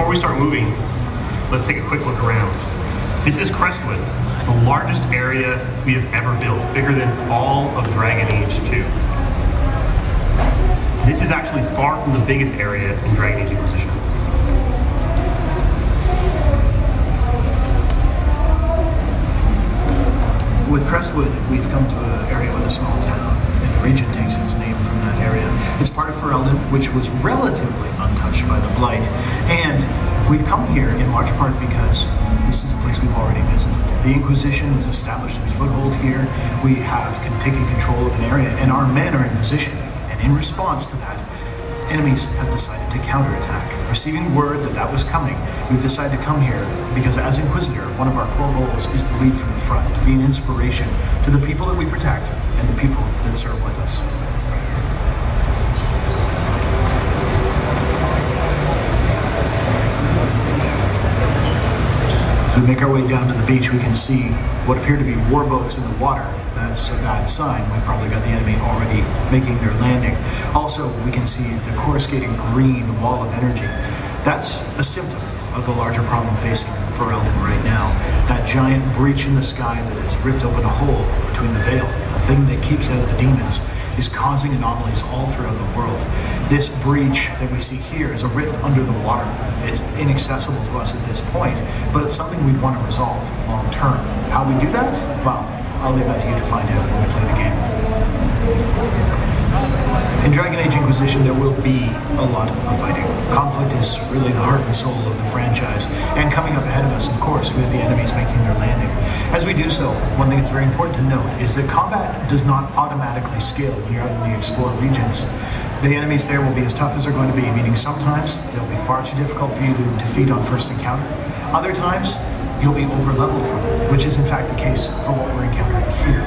before we start moving, let's take a quick look around. This is Crestwood, the largest area we have ever built, bigger than all of Dragon Age 2. This is actually far from the biggest area in Dragon Age Inquisition. With Crestwood, we've come to an area with a small town, and the region takes its name from that area. It's part of Ferelden, which was relatively untouched by the Blight, and we've come here in large part because this is a place we've already visited. The Inquisition has established its foothold here. We have taken control of an area, and our men are in position. And in response to that, enemies have decided to counterattack. Receiving word that that was coming, we've decided to come here because as Inquisitor, one of our core goals is to lead from the front, to be an inspiration to the people that we protect and the people that serve with us. As we make our way down to the beach, we can see what appear to be warboats in the water. That's a bad sign. We've probably got the enemy already making their landing. Also, we can see the coruscating green wall of energy. That's a symptom of the larger problem facing Ferelden right now. That giant breach in the sky that has ripped open a hole between the veil, the thing that keeps out the demons, is causing anomalies all throughout the world. This breach that we see here is a rift under the water. It's inaccessible to us at this point, but it's something we'd want to resolve long term. How we do that? Well, I'll leave that to you to find out when we play the game. In Dragon Age Inquisition, there will be a lot of fighting. Conflict is really the heart and soul of the franchise. And coming up ahead of us, of course, we have the enemies making their landing. As we do so, one thing that's very important to note is that combat does not automatically scale when you're out in the explored regions. The enemies there will be as tough as they're going to be, meaning sometimes they'll be far too difficult for you to defeat on first encounter. Other times, you'll be over-leveled for them, which is in fact the case for what we're encountering here.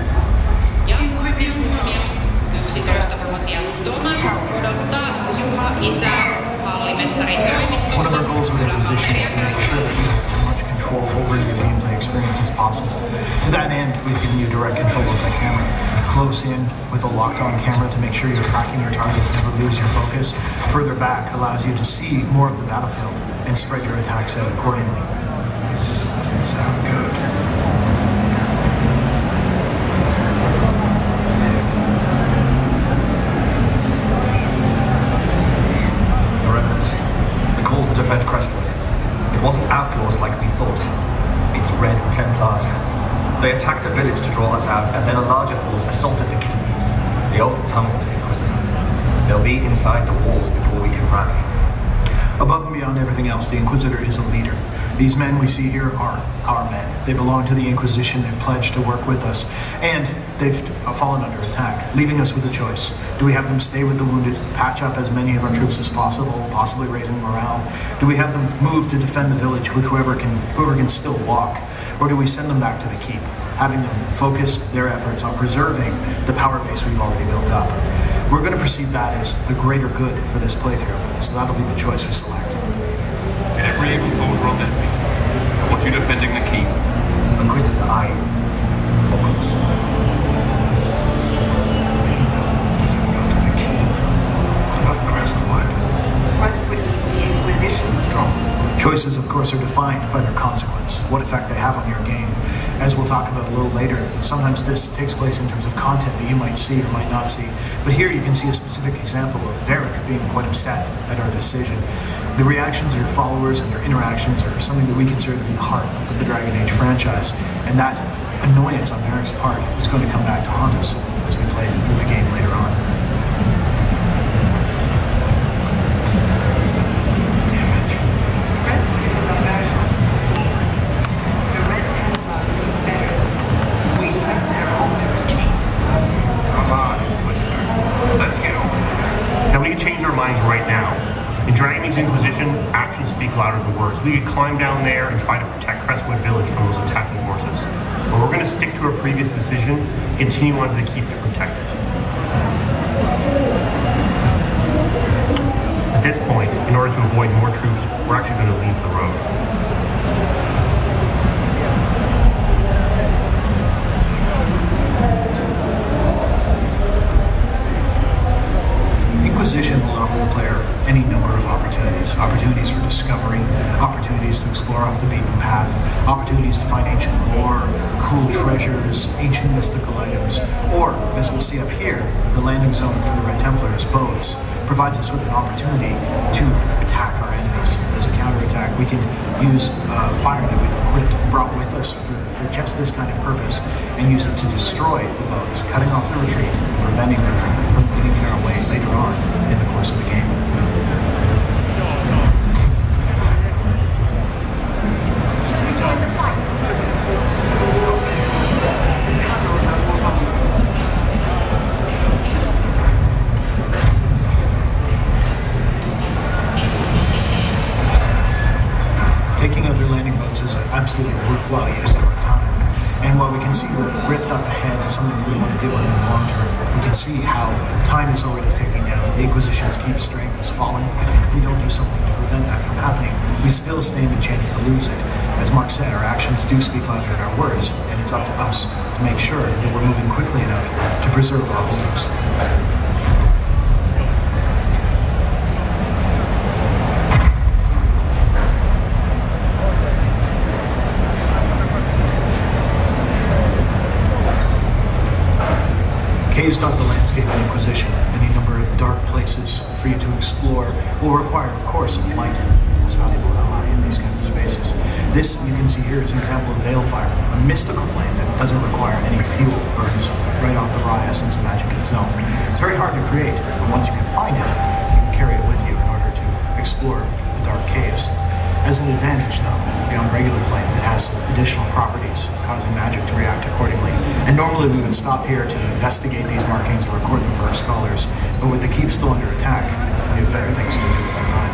One of our goals with Inquisition is to make sure that you have as much control over your gameplay experience as possible. To that end, we've given you direct control of the camera. Close in with a locked-on camera to make sure you're tracking your target and never lose your focus. Further back allows you to see more of the battlefield and spread your attacks out accordingly. Doesn't sound good. Your Eminence, the call to defend Crestwood. It wasn't outlaws like we thought. It's Red Templars. They attacked the village to draw us out, and then a larger force assaulted the keep. The old tunnels, Inquisitor. They'll be inside the walls before we can rally. Above and beyond everything else, the Inquisitor is a leader. These men we see here are our men. They belong to the Inquisition, they've pledged to work with us, and they've fallen under attack, leaving us with a choice. Do we have them stay with the wounded, patch up as many of our troops as possible, possibly raising morale? Do we have them move to defend the village with whoever can still walk? Or do we send them back to the keep, having them focus their efforts on preserving the power base we've already built up? We're going to perceive that as the greater good for this playthrough, so that'll be the choice we select. Get every able soldier on their feet. I want you defending the keep. Inquisitor, I... Of course. Go to the keep. What about Crestwood? Crestwood needs the Inquisition strong. Choices, of course, are defined by their consequence, what effect they have on your game. As we'll talk about a little later, sometimes this takes place in terms of content that you might see or might not see. But here you can see a specific example of Varric being quite upset at our decision. The reactions of your followers and their interactions are something that we consider to be the heart of the Dragon Age franchise, and that annoyance on Varric's part is going to come back to haunt us as we play through the game later on. Right now. In Dragon Age Inquisition, actions speak louder than words. We could climb down there and try to protect Crestwood Village from those attacking forces. But we're going to stick to our previous decision and continue on to the keep to protect it. At this point, in order to avoid more troops, we're actually going to leave the road. Inquisition will offer the player any number of opportunities. Opportunities for discovering, opportunities to explore off the beaten path, opportunities to find ancient lore, cool treasures, ancient mystical items, or, as we'll see up here, the landing zone for the Red Templars' boats provides us with an opportunity to attack our enemies. As a counterattack, we can use fire that we've equipped, brought with us for just this kind of purpose, and use it to destroy the boats, cutting off the retreat, and preventing them from getting in our way later on in the course of the game. Shall we join the fight? The tunnels are more vulnerable. Taking out their landing boats is an absolutely worthwhile use of our time. And while we can see the rift up ahead is something that we want to deal with in the long term, we can see how time is already ticking down. The Inquisition's keep strength is falling. If we don't do something to prevent that from happening, we still stand a chance to lose it. As Mark said, our actions do speak louder than our words, and it's up to us to make sure that we're moving quickly enough to preserve our holdings. Caves dot the landscape in Inquisition. Any number of dark places for you to explore will require, of course, light, the most valuable ally in these kinds of spaces. This, you can see here, is an example of Veil Fire, a mystical flame that doesn't require any fuel, burns right off the raw essence of magic itself. It's very hard to create, but once you can find it, you can carry it with you in order to explore the dark caves. As an advantage, though, beyond regular flame, it has additional properties, causing magic to react accordingly. And normally we would stop here to investigate these markings and record them for our scholars, but with the keep still under attack, we have better things to do at that time.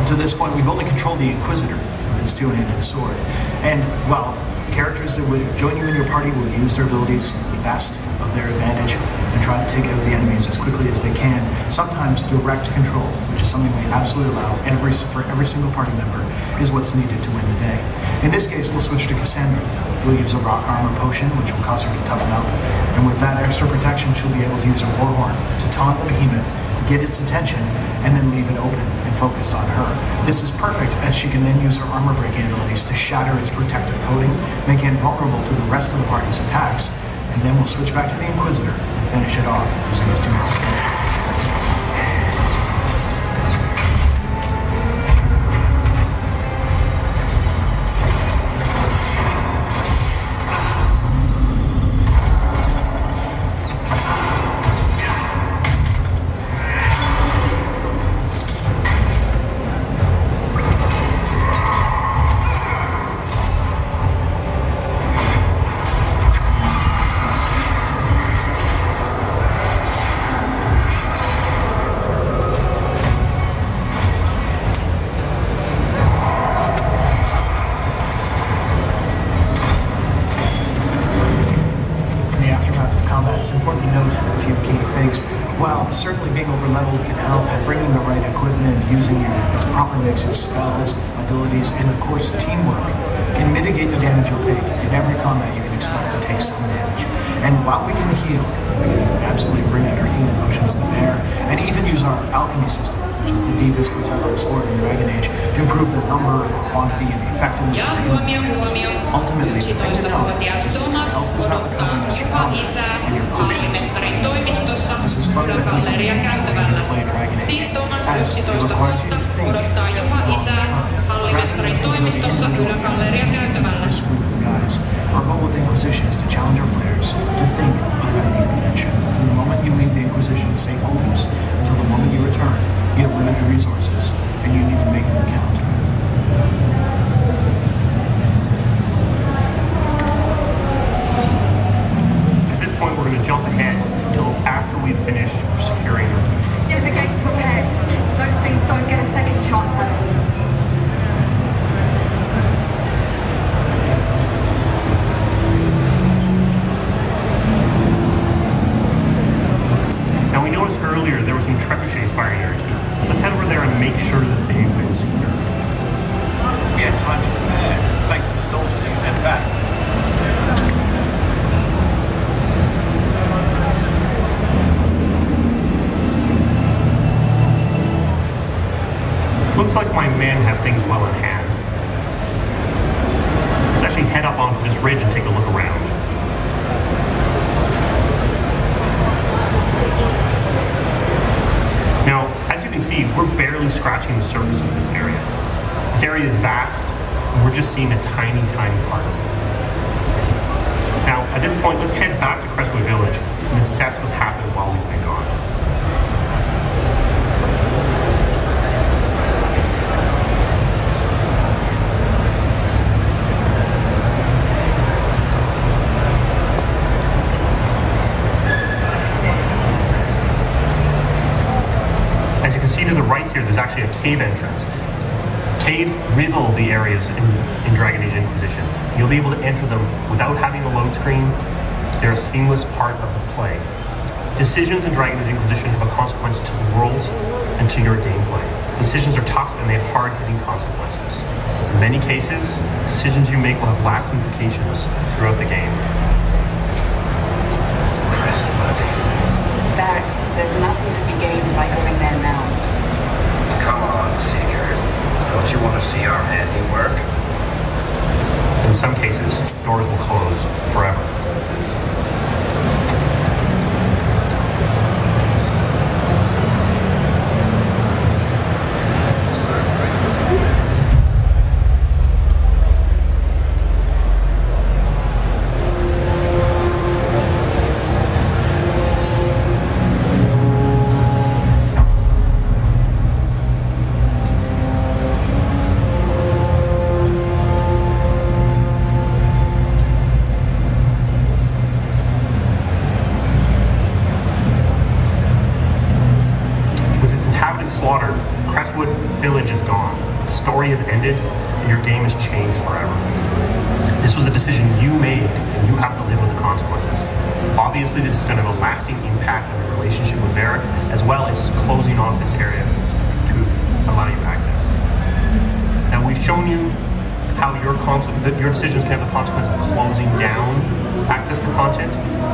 To this point, we've only controlled the Inquisitor with his two-handed sword. And, well, the characters that would join you in your party will use their abilities to the best of their advantage and try to take out the enemies as quickly as they can. Sometimes direct control, which is something we absolutely allow for every single party member, is what's needed to win the day. In this case, we'll switch to Cassandra. We'll use a rock armor potion, which will cause her to toughen up. And with that extra protection, she'll be able to use her warhorn to taunt the behemoth, get its attention, and then leave it open and focus on her. This is perfect, as she can then use her armor breaking abilities to shatter its protective coating, make it invulnerable to the rest of the party's attacks, and then we'll switch back to the Inquisitor and finish it off using his two-handed. It's important to note a few key things. While certainly being over-leveled can help, bringing the right equipment, using your proper mix of spells, abilities, and of course teamwork can mitigate the damage you'll take. In every combat you can expect to take some damage. And while we can heal, we can absolutely bring out our healing potions to bear, and even use our alchemy system, which is the deepest we've ever explored in Dragon Age, to improve the number, the quantity, and the effectiveness of the healing potions. Ultimately, the thing to note is that your health is not recovering after combat, and your potions are. This is fundamentally going to change the way you play Dragon Age, as it requires you to think long-term, rather than thinking about the individual this group of guys. Our goal with Inquisition is to challenge our players to think about the adventure. From the moment you leave the Inquisition's safe holdings until like my men have things well in hand. Let's actually head up onto this ridge and take a look around. Now, as you can see, we're barely scratching the surface of this area. This area is vast, and we're just seeing a tiny, tiny part of it. Now, at this point, let's head back to Crestwood Village and assess what's happened while we've been gone. As you can see to the right here, there's actually a cave entrance. Caves riddle the areas in Dragon Age Inquisition. You'll be able to enter them without having a load screen. They're a seamless part of the play. Decisions in Dragon Age Inquisition have a consequence to the world and to your gameplay. Decisions are tough and they have hard-hitting consequences. In many cases, decisions you make will have lasting implications throughout the game. Crestwood. In fact, there's nothing to be gained by going there now. Come on, Seeker. Don't you want to see our handiwork? In some cases, doors will close forever. Slaughtered, Crestwood Village is gone. The story has ended, and your game has changed forever. This was a decision you made, and you have to live with the consequences. Obviously, this is going to have a lasting impact on your relationship with Varric, as well as closing off this area to allow you access. Now, we've shown you how your decisions can have the consequence of closing down access to content.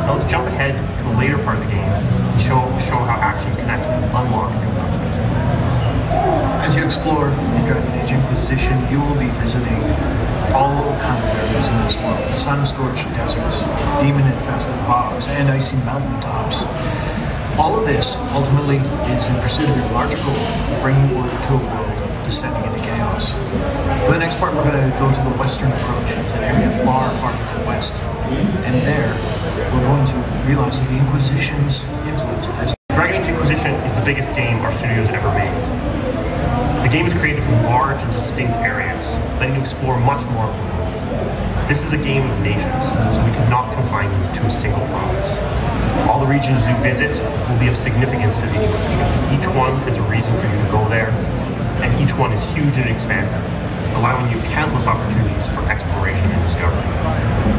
Now let's jump ahead to a later part of the game and show how actions can actually unlock new content. As you explore the Dragon Age Inquisition, you will be visiting all kinds of areas in this world. Sun-scorched deserts, demon-infested bogs, and icy mountaintops. All of this, ultimately, is in pursuit of your larger goal, bringing order to a world descending into chaos. For the next part, we're going to go to the western approach. It's an area far, far to the west. And there, we're going to realize that the Inquisition's influence has... Dragon Age Inquisition is the biggest game our studio's ever made. The game is created from large and distinct areas, letting you explore much more of the world. This is a game of nations, so we cannot confine you to a single province. All the regions you visit will be of significance to the Inquisition. Each one has a reason for you to go there, and each one is huge and expansive, allowing you countless opportunities for exploration and discovery.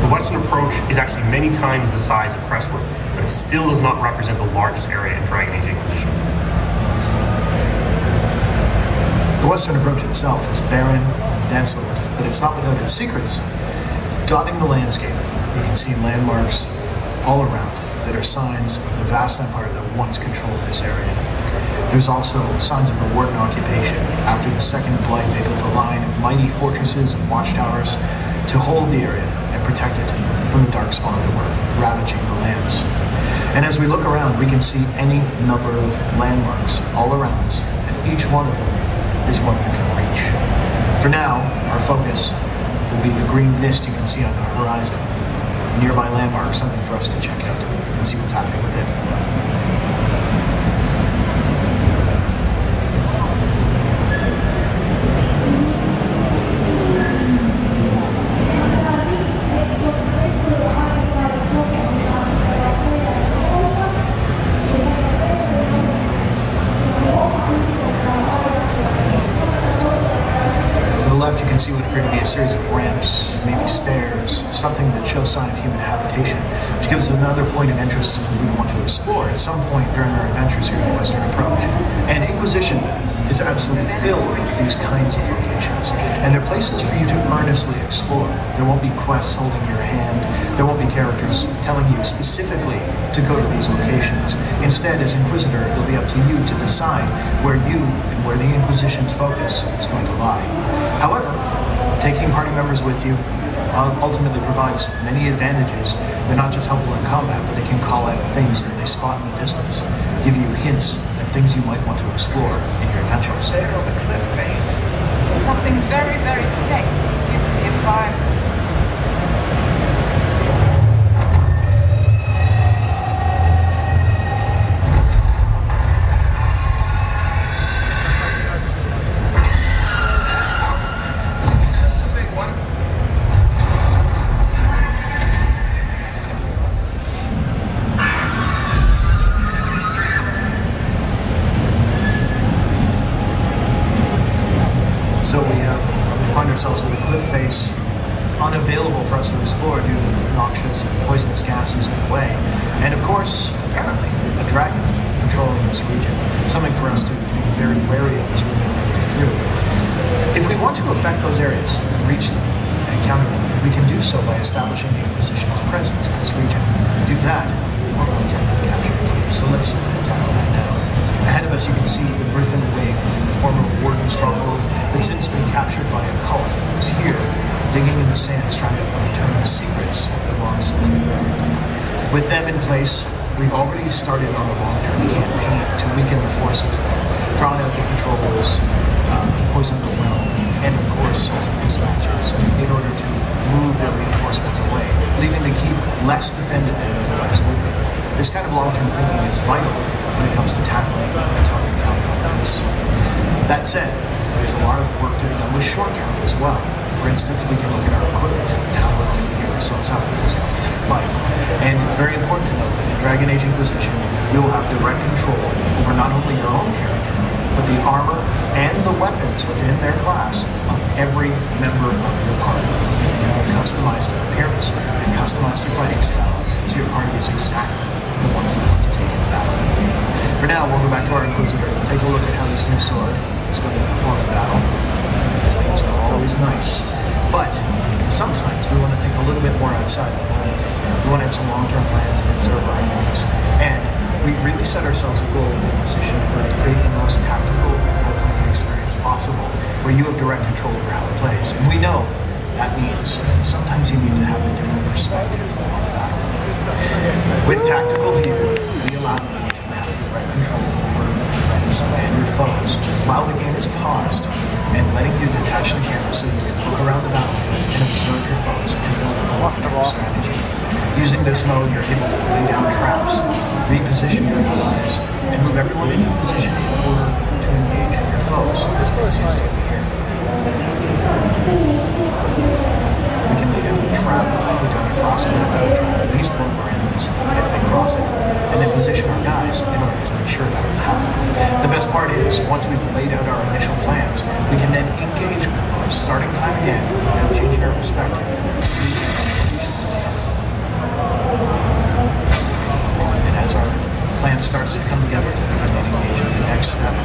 The western approach is actually many times the size of Crestwood, but it still does not represent the largest area in Dragon Age Inquisition. The western approach itself is barren, desolate, but it's not without its secrets. Dotting the landscape, you can see landmarks all around that are signs of the vast empire that once controlled this area. There's also signs of the Warden occupation. After the Second Blight, they built a line of mighty fortresses and watchtowers to hold the area and protect it from the darkspawn that were ravaging the lands. And as we look around, we can see any number of landmarks all around us, and each one of them is one we can reach. For now, our focus will be the green mist you can see on the horizon. A nearby landmark, something for us to check out and see what's happening with it. To the left, you can can see what appear to be a series of ramps, maybe stairs, something that shows sign of human habitation, which gives us another point of interest we want to explore at some point during our adventures here in the Western Approach. And Inquisition is absolutely filled with these kinds of locations, and they're places for you to earnestly explore. There won't be quests holding your hand, there won't be characters telling you specifically to go to these locations. Instead, as Inquisitor, it'll be up to you to decide where you and where the Inquisition's focus is going to lie. However, taking party members with you ultimately provides many advantages. They're not just helpful in combat, but they can call out things that they spot in the distance, give you hints at things you might want to explore in your adventures. There on the cliff face. Something very, very safe in the environment. Ourselves with a cliff face unavailable for us to explore due to noxious and poisonous gases in the way. And of course, apparently, a dragon patrolling this region. Something for us to be very wary of as we make our way through. If we want to affect those areas, reach them, and counter them, we can do so by establishing the Inquisition's presence in this region. To do that, we're going to have to capture the keep. So let's tackle that now. Ahead of us, you can see the Griffin Wing, the former warden stronghold that's since been captured by a cult who's here, digging in the sands, trying to uncover the secrets that long since been buried. With them in place, we've already started on a long-term campaign to weaken the forces there, drawn out the patrols, poison the well, and of course, some dispatchers, in order to move their reinforcements away, leaving the keep less defended than it otherwise would be. This kind of long-term thinking is vital when it comes to tackling a tough encounter like this. That said, there's a lot of work to be done with short-term as well. For instance, we can look at our equipment and how we're going to gear ourselves up for this fight. And it's very important to note that in Dragon Age Inquisition, you will have direct control over not only your own character, but the armor and the weapons within their class of every member of your party. And you can customize their appearance and customize your fighting style so your party is exactly the one you want to take into battle. For now, we'll go back to our Inquisitor and take a look at how this new sword is going to perform in battle. The flames are always nice, but sometimes we want to think a little bit more outside the moment. We want to have some long-term plans and observe our enemies. And we've really set ourselves a goal with Inquisition to create the most tactical role-playing experience possible, where you have direct control over how it plays. And we know that means sometimes you need to have a different perspective on the battle. With Tactical View, we allow you to have direct control over your friends and your foes while the game is paused, and letting you detach the camera so you can look around the battlefield and observe your foes and build up a long-term strategy. Using this mode, you're able to lay down traps, reposition your allies, and move everyone into position in order to engage your foes, as you can see us doing here. We can lay down a trap, put down a frost left on a trap, at least one of our enemies, if they cross it, and then position our guys in order to ensure that will happen. The best part is, once we've laid out our initial plans, we can then engage with the foes, starting time again, without changing our perspective. And as our plan starts to come together, we can then engage with the next step.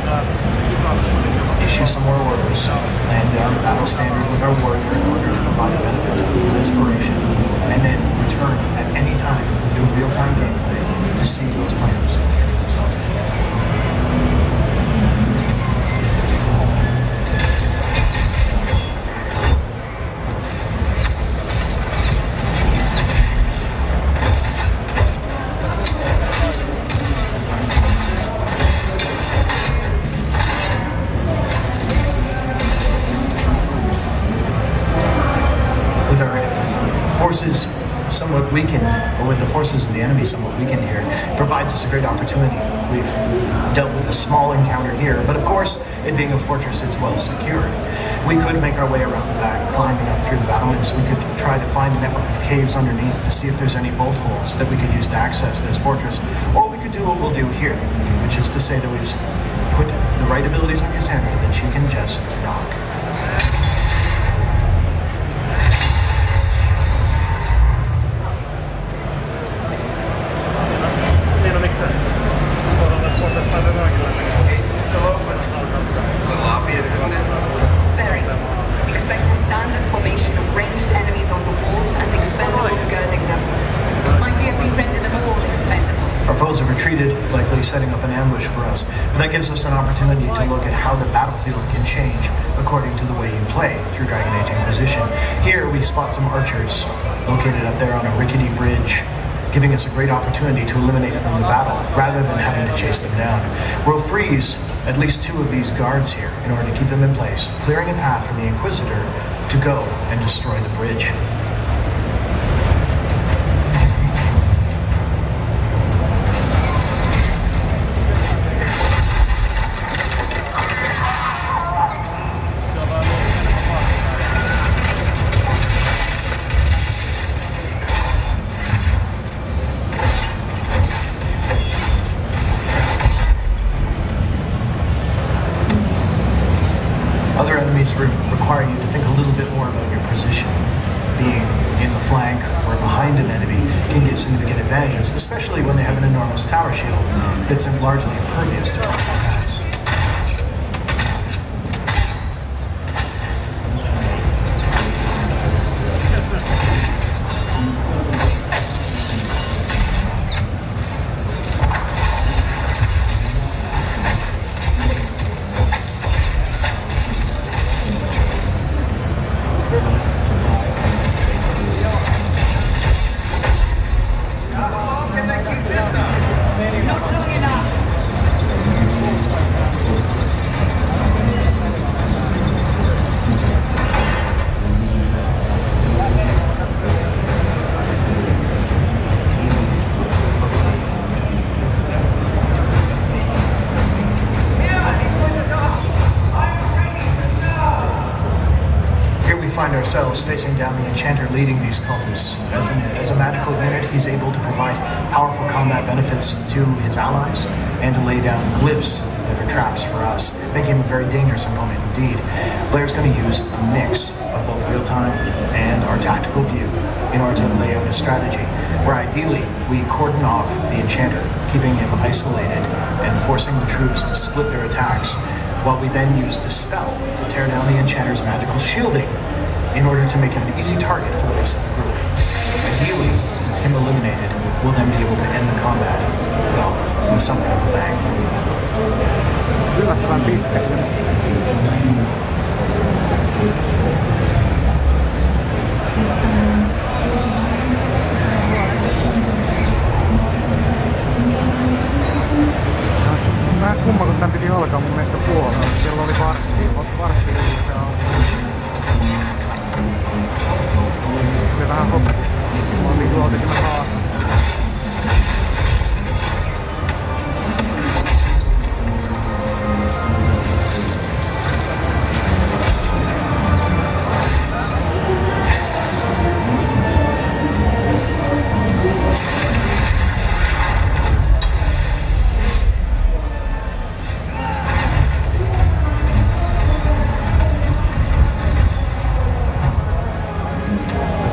Issue some more orders, land down the battle standard with our warrior in order to provide a benefit of inspiration, and then return at any time to real-time gameplay to see those plans carry themselves out. Forces somewhat weakened, or with the forces of the enemy somewhat weakened here, provides us a great opportunity. We've dealt with a small encounter here, but of course, it being a fortress, it's well secured. We could make our way around the back, climbing up through the battlements. We could try to find a network of caves underneath to see if there's any bolt holes that we could use to access this fortress, or we could do what we'll do here, which is to say that we've put the right abilities on Cassandra that she can just knock. treated, likely setting up an ambush for us. But that gives us an opportunity to look at how the battlefield can change according to the way you play through Dragon Age Inquisition. Here we spot some archers located up there on a rickety bridge, giving us a great opportunity to eliminate them in the battle rather than having to chase them down. We'll freeze at least 2 of these guards here in order to keep them in place, clearing a path for the Inquisitor to go and destroy the bridge. Other enemies require you to think a little bit more about your position. Being in the flank or behind an enemy can give significant advantages, especially when they have an enormous tower shield that's largely impervious to flank attacks. Find ourselves facing down the Enchanter leading these cultists. As a magical unit, he's able to provide powerful combat benefits to his allies and to lay down glyphs that are traps for us, making him a very dangerous opponent indeed. Blair's going to use a mix of both real-time and our tactical view in order to lay out a strategy where ideally we cordon off the Enchanter, keeping him isolated and forcing the troops to split their attacks, while we then use Dispel to tear down the Enchanter's magical shielding in order to make him an easy target for the rest of the group. Ideally, with him eliminated, we'll then be able to end the combat, well, with something of a bang. Yllättävän pitkä. Vähän kumma, kun tän piti alkaa mun mielestä puolella. Siellä oli vartti ylissä auki. Se vähän hoppi. Mä olin luotikin haastaa.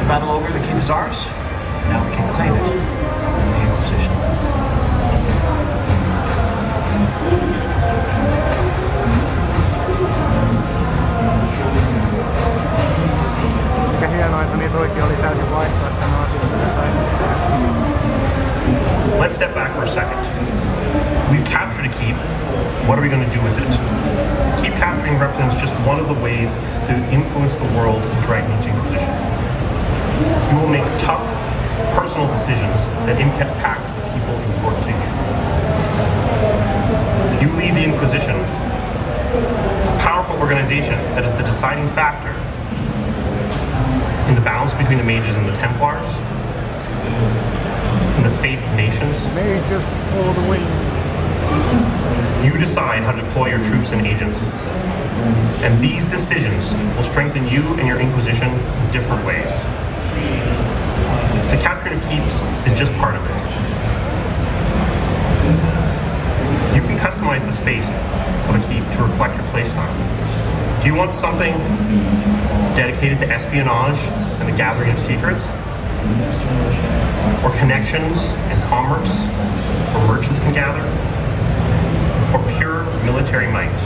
Battle over, the keep is ours. Now we can claim it from the Inquisition. Mikä hienoa, että niitä oikein oli täysin vaihtoehtoja nämä asioita. Let's step back for a second. We've captured a keep. What are we going to do with it? Keep capturing represents just one of the ways to influence the world in Dragon Age Inquisition. You will make tough, personal decisions that impact the people important to you. You lead the Inquisition, a powerful organization that is the deciding factor in the balance between the mages and the Templars, in the fate of nations. Mages for the win. You decide how to deploy your troops and agents. And these decisions will strengthen you and your Inquisition in different ways. The capturing of keeps is just part of it. You can customize the space of a keep to reflect your playstyle. Do you want something dedicated to espionage and the gathering of secrets? Or connections and commerce where merchants can gather? Or pure military might?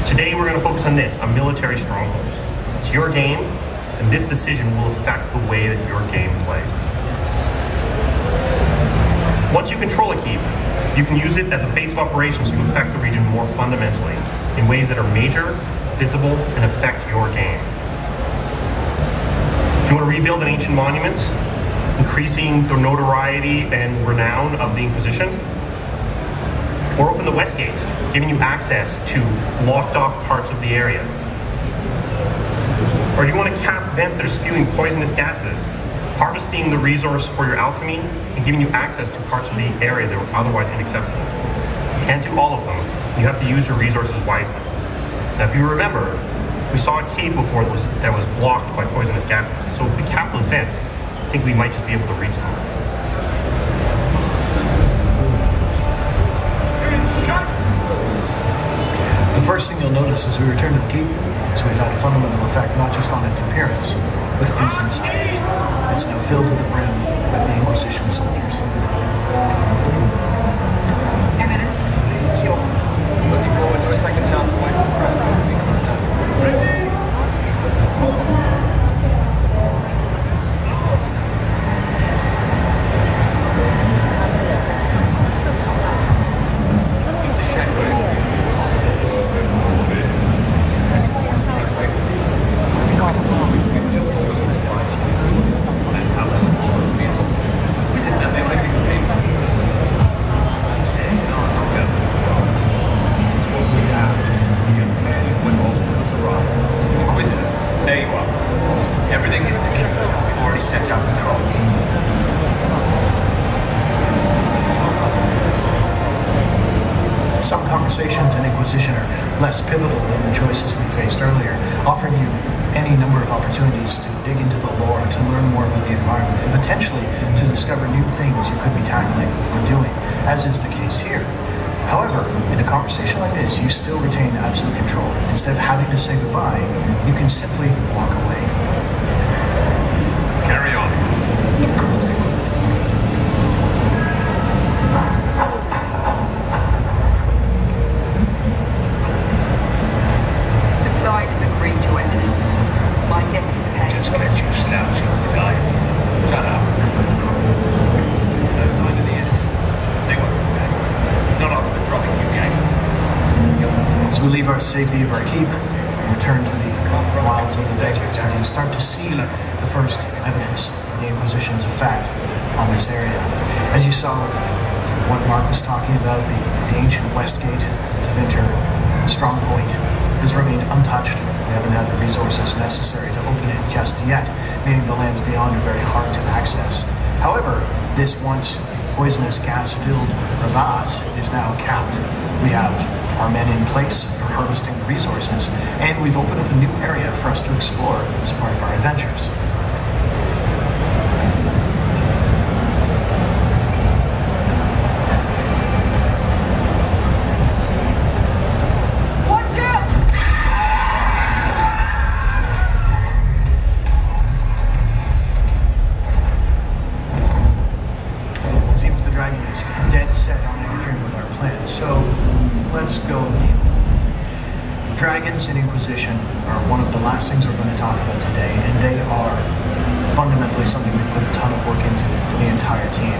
Today we're going to focus on this, a military stronghold. It's your game, and this decision will affect the way that your game plays. Once you control a keep, you can use it as a base of operations to affect the region more fundamentally in ways that are major, visible, and affect your game. Do you want to rebuild an ancient monument, increasing the notoriety and renown of the Inquisition? Or open the West Gate, giving you access to locked off parts of the area? Or do you want to cap vents that are spewing poisonous gases, harvesting the resource for your alchemy, and giving you access to parts of the area that were otherwise inaccessible? You can't do all of them. You have to use your resources wisely. Now, if you remember, we saw a cave before that was blocked by poisonous gases. So if we cap those vents, I think we might just be able to reach them. The first thing you'll notice as we return to the keep is we've had a fundamental effect not just on its appearance, but who's inside it. It's now filled to the brim with the Inquisition soldiers. Eminence, we're secure. Looking forward to a second chance away from Crestwood. Some conversations in Inquisition are less pivotal than the choices we faced earlier, offering you any number of opportunities to dig into the lore, to learn more about the environment, and potentially to discover new things you could be tackling or doing, as is the case here. However, in a conversation like this, you still retain absolute control. Instead of having to say goodbye, you can simply walk away. Carry on. Of course it wasn't. Supplied as agreed, Your Eminence. My debt is paid. Just let you slouch in the night. Shut up. No sign of the enemy. They won't be back. Not after the dropping you gave. As we leave our safety of our keep and return to the wilds of the deserts, we can start to see the first evidence of the Inquisition's effect on this area. As you saw with what Mark was talking about, the ancient Westgate, the Tevinter strong point, has remained untouched. We haven't had the resources necessary to open it just yet, meaning the lands beyond are very hard to access. However, this once poisonous gas-filled crevasse is now capped. We have our men in place for harvesting the resources, and we've opened up a new area for us to explore as part of our adventures. Watch out! It seems the dragon is dead set on interfering with our plans, so let's go deal. Dragons in Inquisition are one of the last things we're going to talk about today, and they are fundamentally something we've put a ton of work into for the entire team.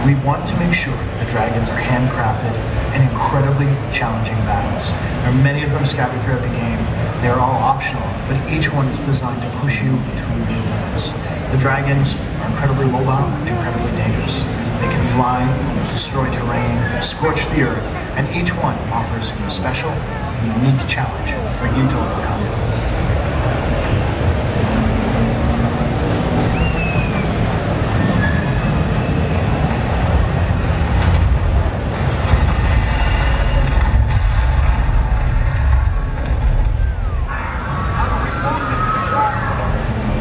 We want to make sure the dragons are handcrafted and incredibly challenging battles. There are many of them scattered throughout the game. They're all optional, but each one is designed to push you to your limits. The dragons are incredibly mobile and incredibly dangerous. They can fly, destroy terrain, scorch the earth, and each one offers a special and unique challenge for you to overcome.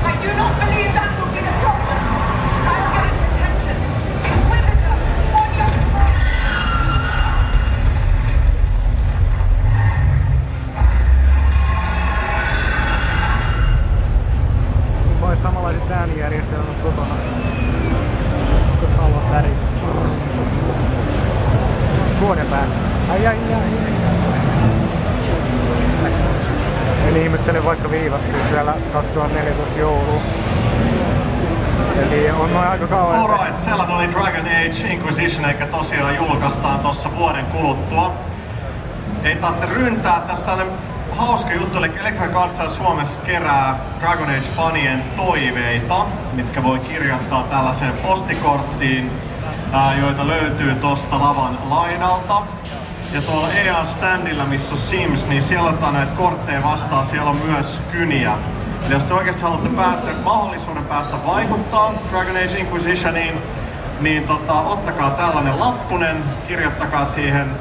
I do not believe that will be the problem. I'll get its attention. Inquisitor, on your mark. Vois samanlaiset äänijärjestelmät kotona. Kun haluat väritystä. Vuoden päästä. Ai. En ihmettele vaikka viivästyy siellä 2014 jouluun. Eli on noin aika kauan. Alright, sellainen oli Dragon Age Inquisition, eikä tosiaan julkaistaan tossa vuoden kuluttua. Ei tarvitse ryntää, tässä tällainen hauska juttu, eli Electronic Arts Suomessa kerää Dragon Age-fanien toiveita, mitkä voi kirjoittaa tällaiseen postikorttiin, joita löytyy tosta lavan laidalta. Ja tuolla EA-standilla, missä on Sims, niin siellä otetaan näitä kortteja vastaan, siellä on myös kyniä. Eli jos te oikeasti haluatte mahdollisuuden päästä vaikuttaa Dragon Age Inquisitioniin, niin ottakaa tällainen lappunen, kirjoittakaa siihen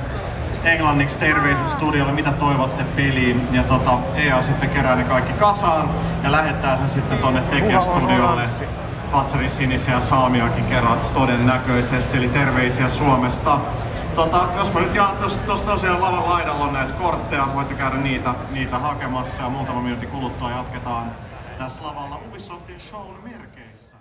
englanniksi terveiset studiolle, mitä toivotte peliin, ja EA sitten kerää ne kaikki kasaan ja lähettää sen sitten tonne tekijästudiolle. Fatsarin sinisiä salmiakin kerran todennäköisesti, eli terveisiä Suomesta. Jos mä nyt jaan, tuossa tosiaan lavan laidalla on näitä kortteja, voitte käydä niitä hakemassa ja muutama minuutin kuluttua jatketaan tässä lavalla Ubisoftin shown merkeissä.